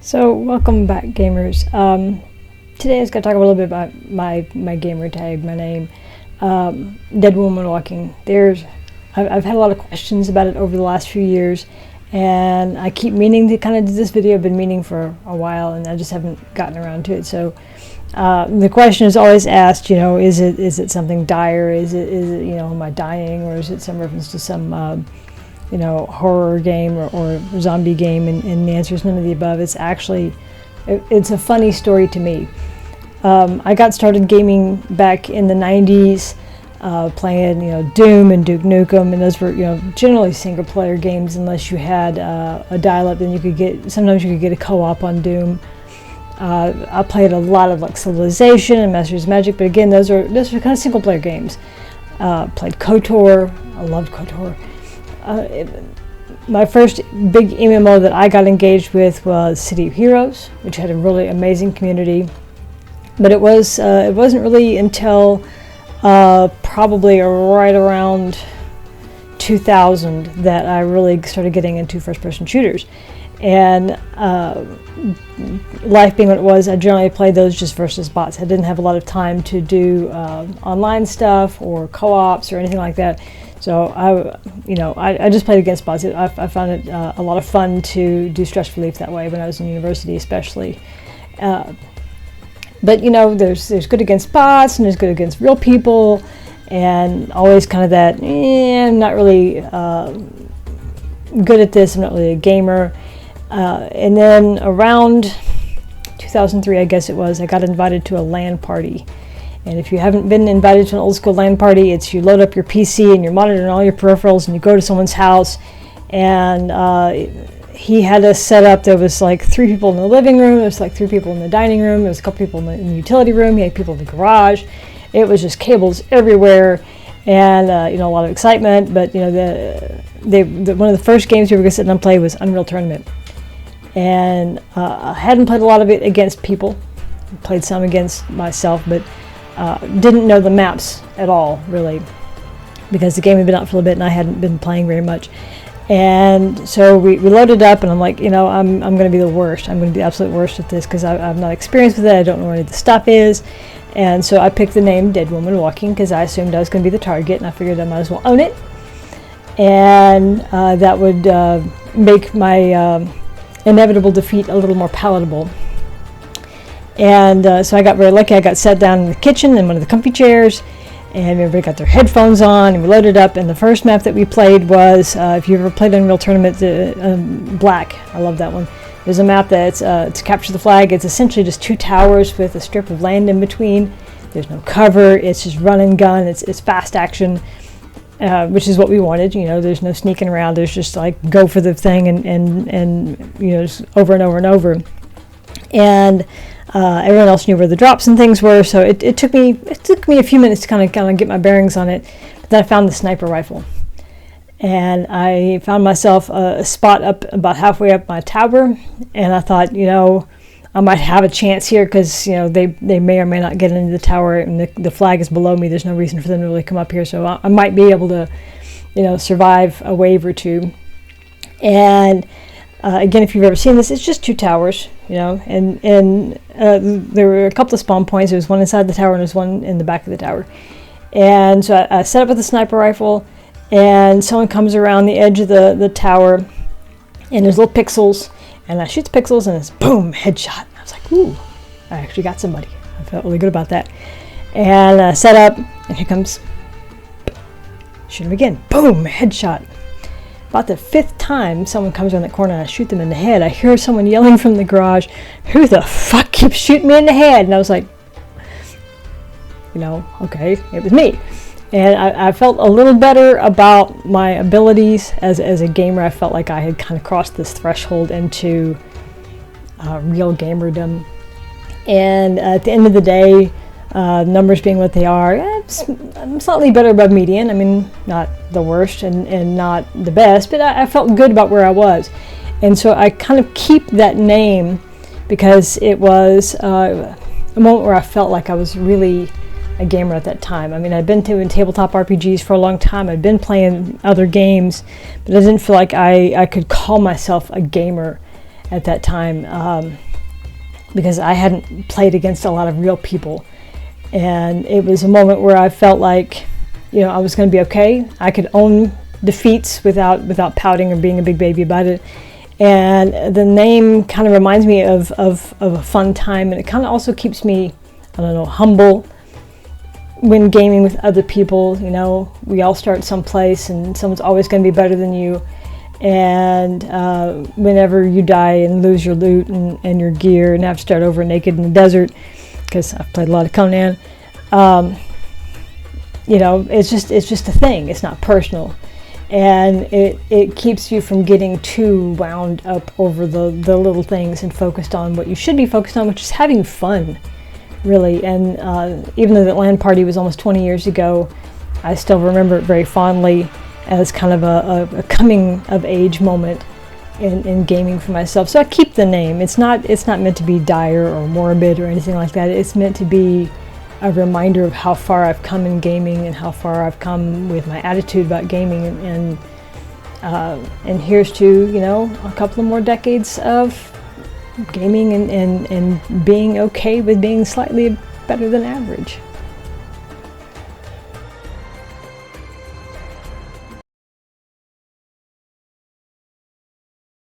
So welcome back, gamers. Today I was going to talk a little bit about my gamer tag, my name, Deadwoman Walking. I've had a lot of questions about it over the last few years, and I keep meaning to kind of do this video. I've been meaning for a while, and I just haven't gotten around to it. So the question is always asked, is it something dire? Is it am I dying, or is it some reference to some horror game or zombie game? And the answer is none of the above. It's actually, it's a funny story to me. I got started gaming back in the 90s, playing Doom and Duke Nukem, and those were generally single player games unless you had a dial-up. Then sometimes you could get a co-op on Doom. I played a lot of like Civilization and Masters of Magic, but again, those are kind of single player games. Played KOTOR. I loved KOTOR. My first big MMO that I got engaged with was City of Heroes, which had a really amazing community. But it wasn't really until probably right around 2000 that I really started getting into first-person shooters. And life being what it was, I generally played those just versus bots. I didn't have a lot of time to do online stuff or co-ops or anything like that. So I just played against bots. I found it a lot of fun to do stress relief that way when I was in university, especially. But there's good against bots and there's good against real people, and always kind of that. I'm not really good at this. I'm not really a gamer. And then around 2003, I guess it was, I got invited to a LAN party. And if you haven't been invited to an old school LAN party, it's you load up your PC and you're monitoring all your peripherals, and you go to someone's house, and he had us set up. There was like 3 people in the living room, there was like 3 people in the dining room, there was a couple people in the utility room, he had people in the garage. It was just cables everywhere, and a lot of excitement. But one of the first games we were going to sit down and play was Unreal Tournament. And I hadn't played a lot of it against people. I played some against myself, but didn't know the maps at all, really, because the game had been out for a little bit and I hadn't been playing very much. And so we loaded up, and I'm like, I'm going to be the worst. I'm going to be the absolute worst at this because I'm not experienced with it. I don't know where any of the stuff is. And so I picked the name Deadwoman Walking because I assumed I was going to be the target, and I figured I might as well own it. And that would make my inevitable defeat a little more palatable. And so I got very lucky. I got sat down in the kitchen in one of the comfy chairs, and everybody got their headphones on, and we loaded up. And the first map that we played was, if you ever played Unreal Tournament, Black. I love that one. There's a map that's to capture the flag. It's essentially just 2 towers with a strip of land in between. There's no cover. It's just run and gun. It's fast action, which is what we wanted. There's no sneaking around. There's just like go for the thing and just over and over and over. And everyone else knew where the drops and things were, so it took me a few minutes to kind of get my bearings on it. But then I found the sniper rifle, and I found myself a spot up about halfway up my tower, and I thought, I might have a chance here because they may or may not get into the tower, and the flag is below me. There's no reason for them to really come up here, so I might be able to survive a wave or two. And again, if you've ever seen this, it's just 2 towers, and there were a couple of spawn points. There was one inside the tower and there's one in the back of the tower. And so I set up with a sniper rifle, and someone comes around the edge of the tower, and there's little pixels, and I shoot the pixels, and it's boom, headshot. I was like, ooh, I actually got somebody. I felt really good about that. And I set up, and here comes, shoot him again, boom, headshot. About the 5th time someone comes around the corner and I shoot them in the head, I hear someone yelling from the garage, "Who the fuck keeps shooting me in the head?" And I was like, okay, it was me. And I felt a little better about my abilities as a gamer. I felt like I had kind of crossed this threshold into real gamerdom. And at the end of the day, numbers being what they are, I'm slightly better above median. I mean, not the worst and not the best, but I felt good about where I was. And so I kind of keep that name because it was a moment where I felt like I was really a gamer at that time. I mean, I'd been doing tabletop RPGs for a long time. I'd been playing other games, but I didn't feel like I could call myself a gamer at that time, because I hadn't played against a lot of real people. And it was a moment where I felt like, I was going to be okay. I could own defeats without pouting or being a big baby about it. And the name kind of reminds me of a fun time, and it kind of also keeps me, humble when gaming with other people. We all start someplace, and someone's always going to be better than you. And whenever you die and lose your loot and your gear and have to start over naked in the desert, because I've played a lot of Conan, it's just a thing. It's not personal, and it keeps you from getting too wound up over the little things and focused on what you should be focused on, which is having fun, really. And even though that LAN party was almost 20 years ago, I still remember it very fondly as kind of a coming of age moment in gaming for myself. So I keep the name. It's not meant to be dire or morbid or anything like that. It's meant to be a reminder of how far I've come in gaming and how far I've come with my attitude about gaming, and here's to a couple of more decades of gaming and being okay with being slightly better than average.